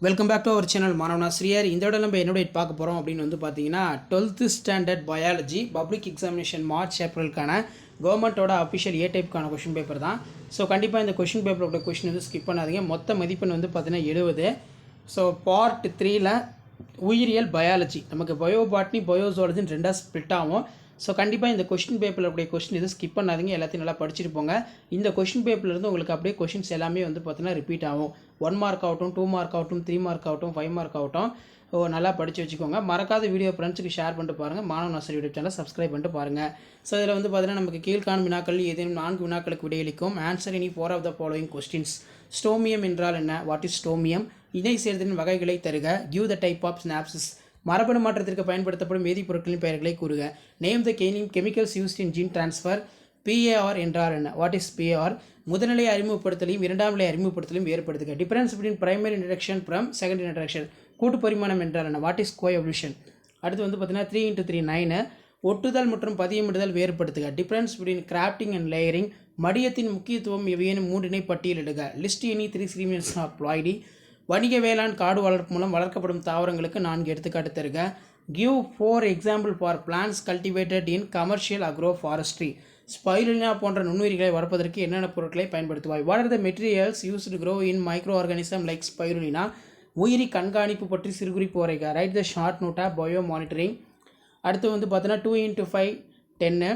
Welcome back to our channel Manavanasiriyar. இந்த விட நம்ம என்னோட பார்க்க போகிறோம் அப்படின்னு வந்து பார்த்தீங்கன்னா 12th standard biology public examination March ஏப்ரலுக்கான கவர்மெண்ட்டோட அஃபிஷியல் ஏ டைப்புக்கான கொஷின் பேப்பர் தான். ஸோ கண்டிப்பாக இந்த கொஷின் பேப்பரோட கொஷின் வந்து ஸ்கிப் பண்ணாதீங்க. மொத்த மதிப்பெண் வந்து பார்த்தீங்கன்னா 70. ஸோ பார்ட் 3ல் உயிரியல் பயாலஜி நமக்கு பயோபாட்னி பயோசாலஜின்னு ரெண்டாக ஸ்ப்ளிட் ஆகும். ஸோ கண்டிப்பாக இந்த கொஷின் பேப்பரில் அப்படியே கொஷின் எதுவும் ஸ்கிப் பண்ணாதீங்க, எல்லாத்தையும் நல்லா படிச்சுட்டு போங்க. இந்த கொஷின் பேப்பர்லேருந்து உங்களுக்கு அப்படியே கொஷின்ஸ் எல்லாமே வந்து பார்த்தீங்கன்னா ரிப்பீட் ஆகும். 1 மார்க் ஆகட்டும், 2 மார்க் ஆகட்டும், 3 மார்க் ஆகட்டும், 5 மார்க் ஆகட்டும். நல்லா படித்து வச்சுக்கோங்க. மறக்காத வீடியோ ஃப்ரெண்ட்ஸுக்கு ஷேர் பண்ணிட்டு பாருங்கள். மாணவனாசிரியர் யூடியூப் சேனல் சப்ஸ்கிரைப் பண்ணிட்டு பாருங்கள். ஸோ இதில் வந்து பார்த்தீங்கன்னா நமக்கு கீழ்காணும் வினாக்கள் ஏதேனும் 4 வினாக்களுக்கு விடையளிக்கும். Answer any 4 of the following questions. Stomium என்றால் என்ன? What is stomium? இணை சேர்தலின் வகைகளை தருக. Give the type of synapsis. மரபணு மாற்றத்திற்கு பயன்படுத்தப்படும் வேதிப்பொருட்களின் பெயர்களை கூறுக. Name the chemicals used in gene transfer. PAR என்றால் என்ன? What is PAR? முதல்நிலை அறிமுகப்படுத்தலையும் இரண்டாம் நிலை அறிமுகப்படுத்தலையும் வேறுபடுத்துக. Difference between primary introduction from secondary introduction. கூட்டு பரிமாணம் என்றால் என்ன? What is coevolution? அடுத்து வந்து பார்த்தீங்கன்னா 3 × 3 9. ஒட்டுதல் மற்றும் பதியமிடுதல் வேறுபடுத்துக. Difference between grafting and layering. மடியத்தின் முக்கியத்துவம் எவையேனும் 3 பட்டியலிடுக. List any 3 species of ploidy. வணிக வேளாண் காடு வளர்ப்பு மூலம் வளர்க்கப்படும் தாவரங்களுக்கு 4 எடுத்துக்காட்டு தருக. Give 4 example for plants cultivated in commercial agroforestry. Spirulina போன்ற நுண்ணுயிரிகளை வளர்ப்பதற்கு என்னென்ன பொருட்களை பயன்படுத்துவாய்? What are the materials used grow in microorganism like spirulina? உயிரி கண்காணிப்பு பற்றி சிறுகுறிப்பு வரைக. Write the short note biomonitoring. அடுத்து வந்து பார்த்தீங்கன்னா 2 × 5 10.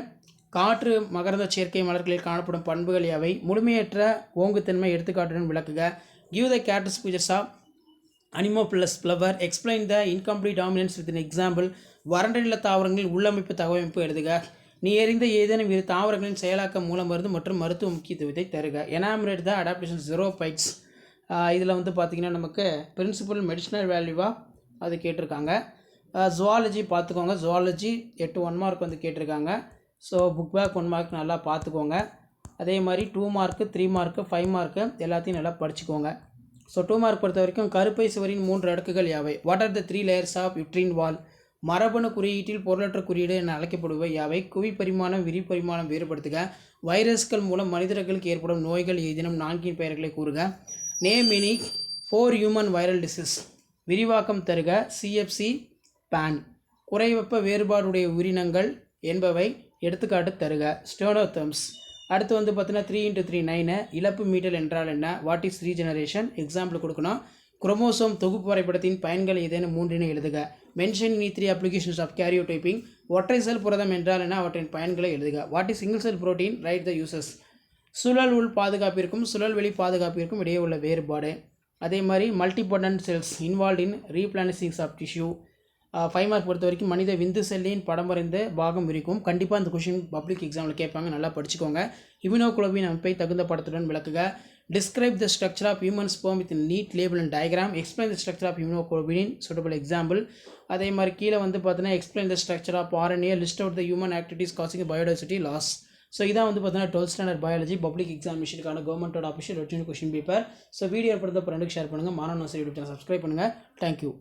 காற்று மகரந்த சேர்க்கை மலர்களில் காணப்படும் பண்புகள் யாவை? முழுமையற்ற ஓங்குத்தன்மை எடுத்துக்காட்டுடன் விளக்குக. Give the characteristic features of Anemophilus flower. Explain the incomplete dominance with an example. வறண்ட நில தாவரங்களின் உள்ளமைப்பு தகவமைப்பு எழுதுக. நீ எறிந்த ஏதேனும் இரு தாவரங்களின் செயலாக்க மூலம் மருந்து மற்றும் மருத்துவ முக்கியத்துவத்தை தருக. எனாமரேட் த அடாப்டேஷன் ஜெரோபைட்ஸ். இதில் வந்து பார்த்திங்கன்னா நமக்கு பிரின்சிபல் மெடிசினல் வேல்யூவாக அது கேட்டிருக்காங்க. ஜுவாலஜி பார்த்துக்கோங்க. ஜுவாலஜி 8 1 மார்க் வந்து கேட்டிருக்காங்க. ஸோ புக் பேக் 1 மார்க் நல்லா பார்த்துக்கோங்க. அதே மாதிரி 2 மார்க்கு 3 மார்க்கு 5 மார்க்கு எல்லாத்தையும் நல்லா படிச்சுக்கோங்க. ஸோ 2 மார்க் பொறுத்த வரைக்கும் கருப்பை சுவரின் 3 அடுக்குகள் யாவை? What are the 3 layers of uterine wall? மரபணு குறியீட்டில் பொருளற்ற குறியீடு என அழைக்கப்படுவை யாவை? குவி பரிமாணம் விரிபரிமாணம் வேறுபடுத்துக. வைரஸ்கள் மூலம் மனிதர்களுக்கு ஏற்படும் நோய்கள் ஏதேனும் 4 பெயர்களை கூறுக. Name any 4 human viral disease. விரிவாக்கம் தருக. CFC pan. குறைவெப்ப வேறுபாடுடைய உயிரினங்கள் என்பவை எடுத்துக்காட்டு தருக. ஸ்டோனோதெர்ம்ஸ். அடுத்து வந்து பார்த்தீங்கன்னா 3 × 3 9. இழப்பு மீட்டல் என்றால் என்ன? What is regeneration? எக்ஸாம்பிள் கொடுக்கணும். குரோமோசோம் தொகுப்பு வரைபடத்தின் பயன்கள் ஏதேனும் 3 எழுதுக. Mention any 3 applications of karyotyping. ஒற்றை செல் புரதம் என்றால் என்ன? அவற்றின் பயன்களை எழுதுக. What is single cell protein? Write the uses. சுழல் உள் பாதுகாப்பிற்கும் சுழல் வெளி பாதுகாப்பிற்கும் இடையே உள்ள வேறுபாடு. அதே மாதிரி multipotent cells involve in replenishings of tissue. 5 mark பொறுத்த வரைக்கும் மனித விந்து செல்லின் படம் வரைந்த பாகம் இருக்கும். கண்டிப்பாக இந்த கொஷின் பப்ளிக் எக்ஸாமில் கேட்பாங்க, நல்லா படிச்சுக்கோங்க. இம்யூனோகுளோபின் அமைப்பை தகுந்த படத்துடன் விளக்குக. Describe the structure of human sperm with neat label and diagram. Explain the structure of immunoglobin suitable example. அதே மாதிரி கீழே வந்து பார்த்தீங்கன்னா explain the structure of RNA. List out the human activities causing biodiversity loss. So இதான் வந்து பார்த்தீங்கன்னா 12th standard biology public எக்ஸாமினேஷனுக்கான கவர்மெண்ட்டோட official question paper. So video படுத்த ஃப்ரெண்டுக்கு ஷேர் பண்ணுங்கள். மாணவனாசிரியர் யூடியூப் சேனல் சப்ஸ்கிரைப் பண்ணுங்கள். தேங்க்யூ.